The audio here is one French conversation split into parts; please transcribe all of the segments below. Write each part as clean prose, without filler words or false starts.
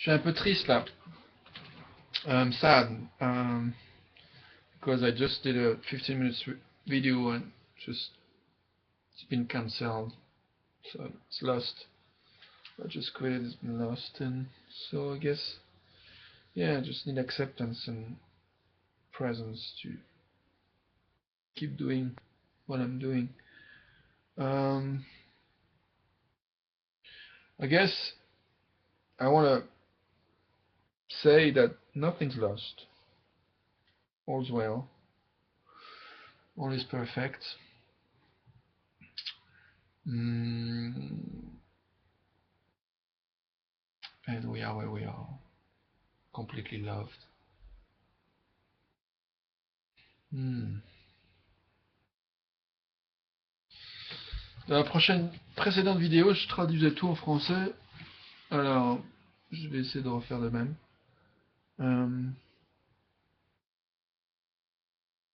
suis un peu triste là. I'm sad because I just did a 15 minutes video and just it's been cancelled, so it's lost. I just created, it's been lost, and so I guess, yeah, I just need acceptance and presence to keep doing what I'm doing. I guess I want to say that nothing's lost. All's well. All is perfect. And we are where we are. Completely loved. Dans la précédente vidéo, je traduisais tout en français. Alors, je vais essayer de refaire de même.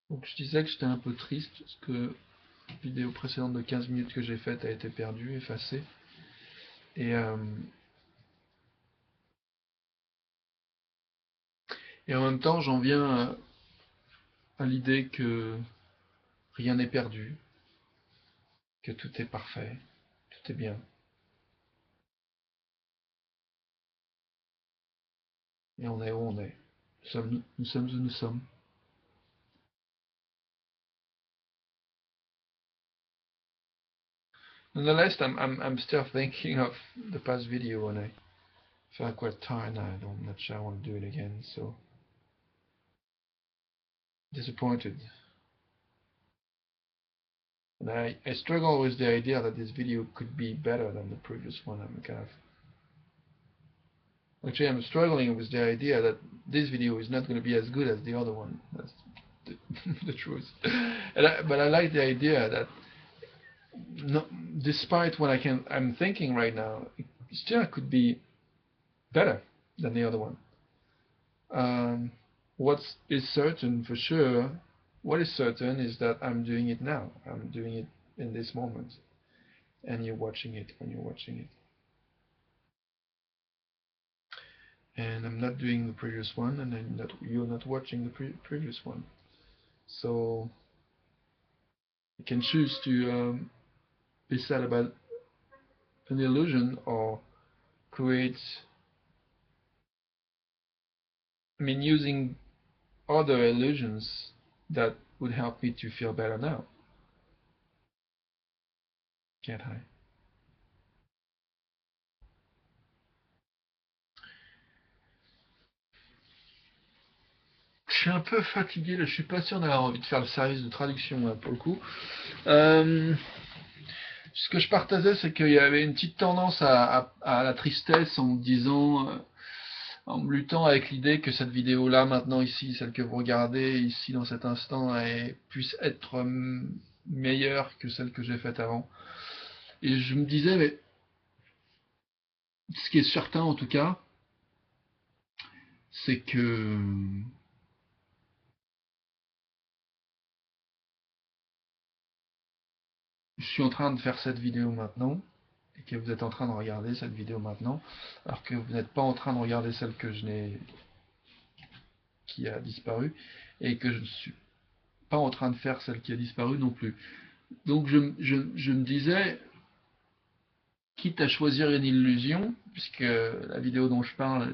Donc, je disais que j'étais un peu triste parce que la vidéo précédente de 15 minutes que j'ai faite a été perdue, effacée. Et en même temps, j'en viens à l'idée que rien n'est perdu, que tout est parfait, tout est bien. Et on est où on est. Nous sommes où nous sommes. Nonetheless, I'm still thinking of the past video and I felt quite tired now. I'm not sure I want to do it again, so disappointed. And I struggle with the idea that this video could be better than the previous one. Actually, I'm struggling with the idea that this video is not going to be as good as the other one. That's the truth. But I like the idea that despite what I'm thinking right now, it still could be better than the other one. What is certain for sure, what is certain is that I'm doing it now. I'm doing it in this moment. And you're watching it when you're watching it. And I'm not doing the previous one, and you're not watching the previous one. So you can choose to be sad about an illusion or create, using other illusions that would help me to feel better now. Can't I? Je suis un peu fatigué, là, je suis pas sûr d'avoir envie de faire le service de traduction là, pour le coup. Ce que je partageais, c'est qu'il y avait une petite tendance à la tristesse en me disant, en me luttant avec l'idée que cette vidéo-là, maintenant ici, celle que vous regardez ici dans cet instant, puisse être meilleure que celle que j'ai faite avant. Et je me disais, mais ce qui est certain en tout cas, c'est que je suis en train de faire cette vidéo maintenant, et que vous êtes en train de regarder cette vidéo maintenant, alors que vous n'êtes pas en train de regarder celle que qui a disparu, et que je ne suis pas en train de faire celle qui a disparu non plus. Donc je me disais, quitte à choisir une illusion, puisque la vidéo dont je parle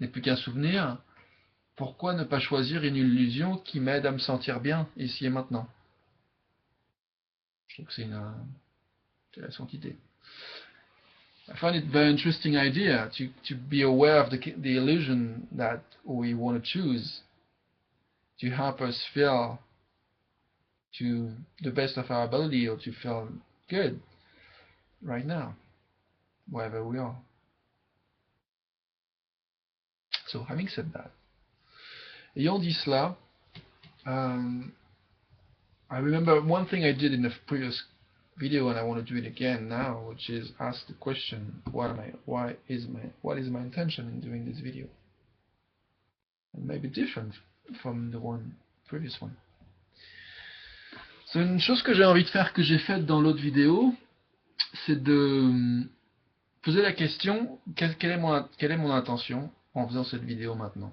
n'est plus qu'un souvenir, pourquoi ne pas choisir une illusion qui m'aide à me sentir bien ici et maintenant? Je trouve que c'est une intéressante idée. I find it a very interesting idea to be aware of the illusion that we want to choose to help us feel to the best of our ability or to feel good right now, wherever we are. So having said that, ayant dit cela, I remember one thing I did in the previous video, and I want to do it again now, which is ask the question, what is my intention in doing this video? And maybe different from the previous one. C'est une chose que j'ai envie de faire, que j'ai faite dans l'autre vidéo, c'est de Posez la question, quelle est mon intention en faisant cette vidéo maintenant?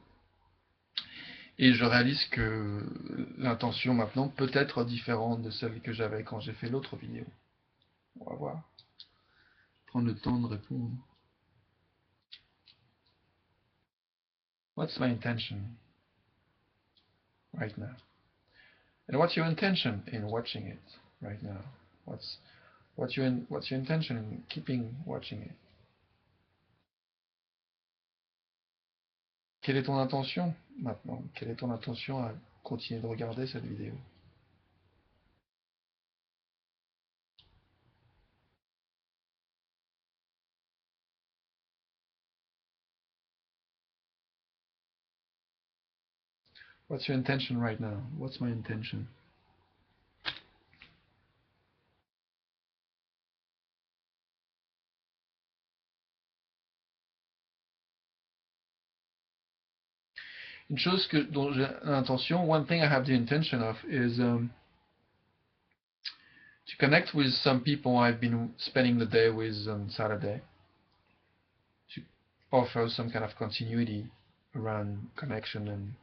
Et je réalise que l'intention maintenant peut être différente de celle que j'avais quand j'ai fait l'autre vidéo. On va voir. Prendre le temps de répondre. What's my intention right now? And what's your intention in watching it right now? What's your intention in keeping watching it? Quelle est ton intention maintenant? Quelle est ton intention à continuer de regarder cette vidéo? What's your intention right now? What's my intention? Une chose dont j'ai l'intention, one thing I have the intention of is to connect with some people I've been spending the day with on Saturday, to offer some kind of continuity around connection and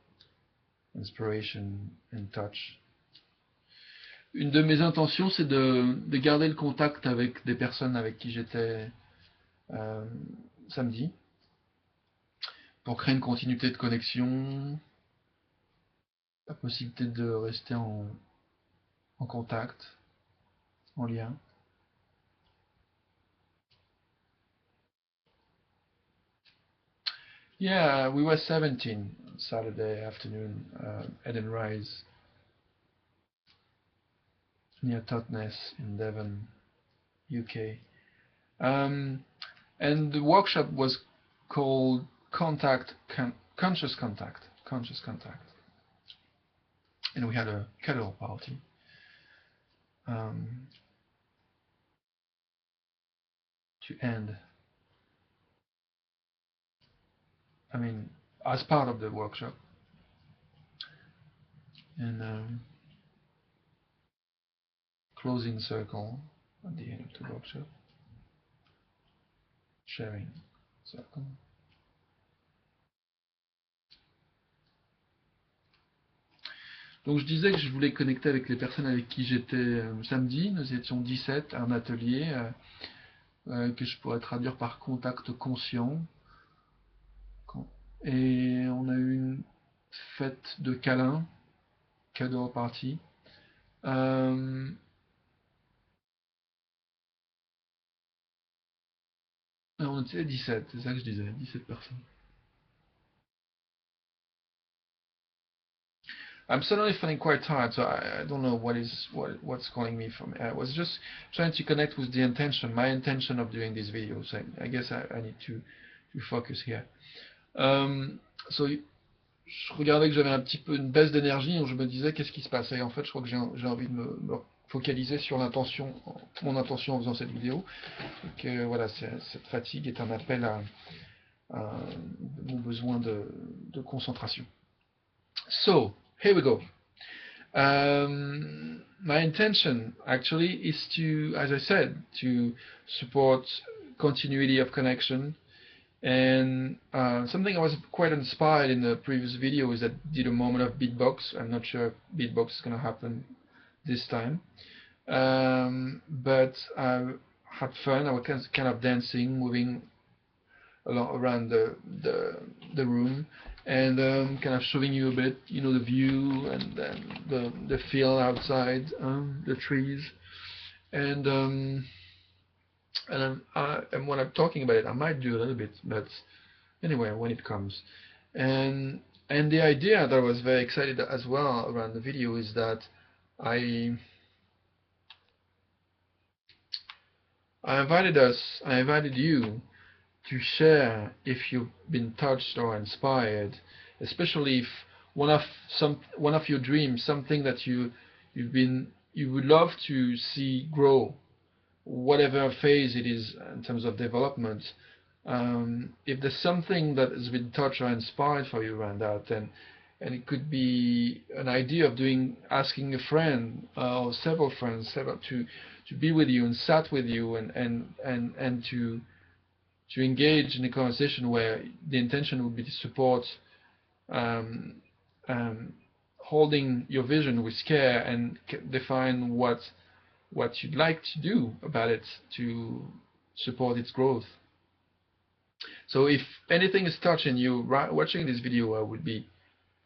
inspiration and touch. Une de mes intentions, c'est de garder le contact avec des personnes avec qui j'étais samedi, pour créer une continuité de connexion, la possibilité de rester en contact, en lien. Yeah, we were 17 Saturday afternoon, Eden Rise, near Totnes in Devon, UK. And the workshop was called Conscious Contact. And we had a kettle party. To end, I mean, as part of the workshop. And closing circle at the end of the workshop. Sharing circle. Donc je disais que je voulais connecter avec les personnes avec qui j'étais samedi. Nous étions 17 à un atelier que je pourrais traduire par contact conscient. Et on a eu une fête de câlins, cadeau party. On était 17, c'est ça que je disais, 17 personnes. I'm suddenly feeling quite tired, so I don't know what's calling me from. I was just trying to connect with the intention, my intention of doing this video. So I guess I need to focus here. So je regardais que j'avais un petit peu une baisse d'énergie, donc je me disais qu'est-ce qui se passait. Et en fait, je crois que j'ai envie de me focaliser sur l'intention, mon intention en faisant cette vidéo. Et que voilà, cette fatigue est un appel à mon besoin de concentration. So, here we go. My intention actually is to, as I said, to support continuity of connection. And something I was quite inspired in the previous video is that I did a moment of beatbox. I'm not sure if beatbox is going to happen this time. But I had fun. I was kind of dancing, moving around the room, and kind of showing you a bit, the view and then the feel outside, the trees, and when I'm talking about it, I might do a little bit, but anyway, when it comes, and the idea that I was very excited as well around the video is that I invited you to share if you've been touched or inspired, especially if one of your dreams, something that you would love to see grow, whatever phase it is in terms of development. If there's something that has been touched or inspired for you around that, and it could be an idea of asking a friend or several friends to be with you and sat with you and to engage in a conversation where the intention would be to support, holding your vision with care and define what you'd like to do about it to support its growth. So if anything is touching you watching this video,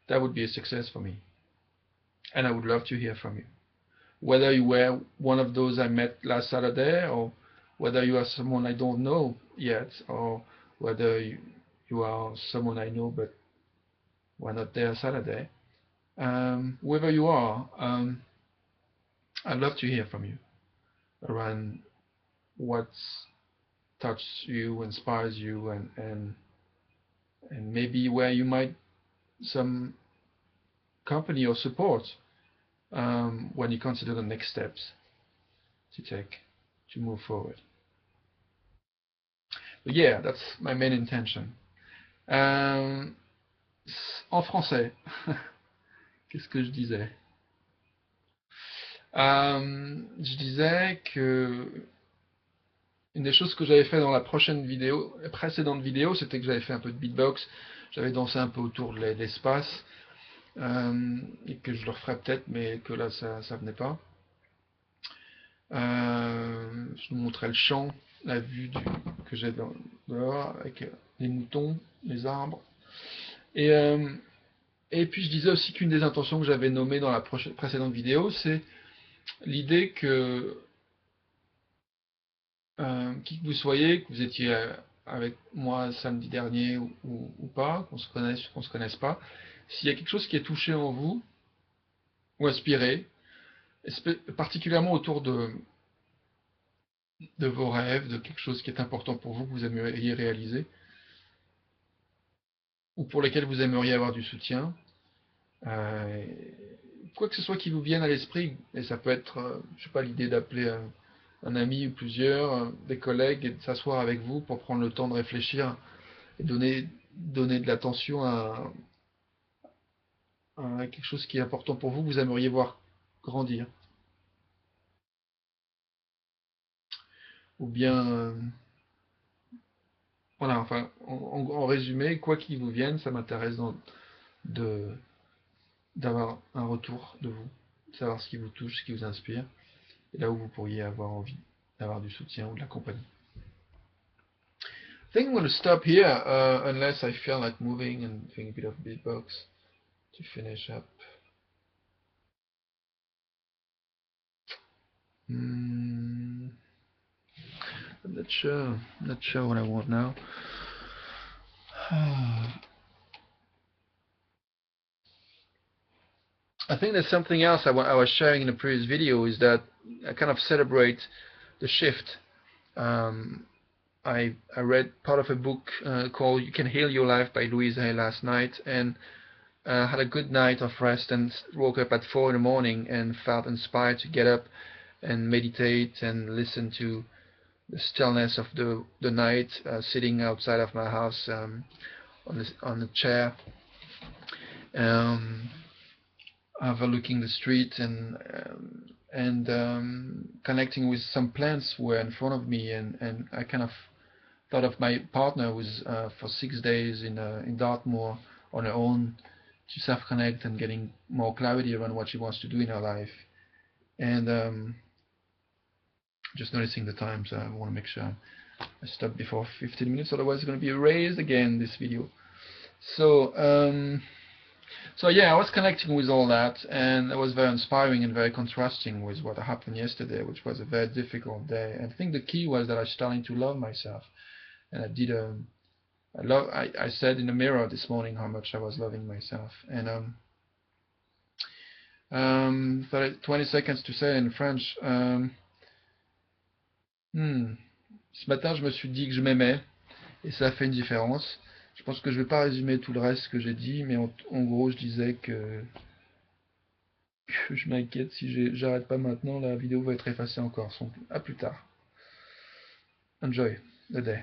that would be a success for me. And I would love to hear from you. Whether you were one of those I met last Saturday, or whether you are someone I don't know yet, or whether you are someone I know but were not there Saturday. Whoever you are, I'd love to hear from you around what's touched you, inspires you, and maybe where you might some company or support when you consider the next steps to take to move forward. But yeah, that's my main intention. En français, qu'est-ce que je disais? Je disais que une des choses que j'avais fait dans la précédente vidéo, c'était que j'avais fait un peu de beatbox, j'avais dansé un peu autour de l'espace, et que je le referais peut-être, mais que là ça venait pas. Je vous montrais le champ, la vue que j'ai dehors, avec les moutons, les arbres. Et puis je disais aussi qu'une des intentions que j'avais nommées dans la précédente vidéo, c'est l'idée que qui que vous soyez, que vous étiez avec moi samedi dernier ou pas, qu'on se connaisse pas, s'il y a quelque chose qui est touché en vous, ou inspiré, particulièrement autour de vos rêves, de quelque chose qui est important pour vous, que vous aimeriez réaliser, ou pour lesquels vous aimeriez avoir du soutien, quoi que ce soit qui vous vienne à l'esprit, et ça peut être, je sais pas, l'idée d'appeler un ami ou plusieurs, des collègues, et de s'asseoir avec vous pour prendre le temps de réfléchir et donner de l'attention à quelque chose qui est important pour vous, que vous aimeriez voir grandir. Ou bien, voilà, enfin, en résumé, quoi qu'il vous vienne, ça m'intéresse d'avoir un retour de vous, de savoir ce qui vous touche, ce qui vous inspire, et là où vous pourriez avoir envie d'avoir du soutien ou de la compagnie. I think I'm going to stop here, unless I feel like moving and doing a bit of beatbox to finish up. I'm not sure what I want now. I think there's something else I was sharing in the previous video, is that I kind of celebrate the shift. I read part of a book called You Can Heal Your Life by Louise Hay last night, and had a good night of rest and woke up at 4 in the morning and felt inspired to get up and meditate and listen to the stillness of the night, sitting outside of my house on a chair, overlooking the street, and connecting with some plants who were in front of me, and I kind of thought of my partner who was for 6 days in Dartmoor on her own to self-connect and getting more clarity around what she wants to do in her life, and just noticing the time, so I want to make sure I stop before 15 minutes, otherwise it's going to be erased again, this video. So yeah, I was connecting with all that, and it was very inspiring and very contrasting with what happened yesterday, which was a very difficult day. And I think the key was that I was starting to love myself, and I said in the mirror this morning how much I was loving myself, and 20 seconds to say in French. Ce matin, je me suis dit que je m'aimais, et ça a fait une différence. Je pense que je ne vais pas résumer tout le reste que j'ai dit, mais en gros, je disais que je m'inquiète, si j'arrête pas maintenant, la vidéo va être effacée encore. À plus tard. Enjoy the day.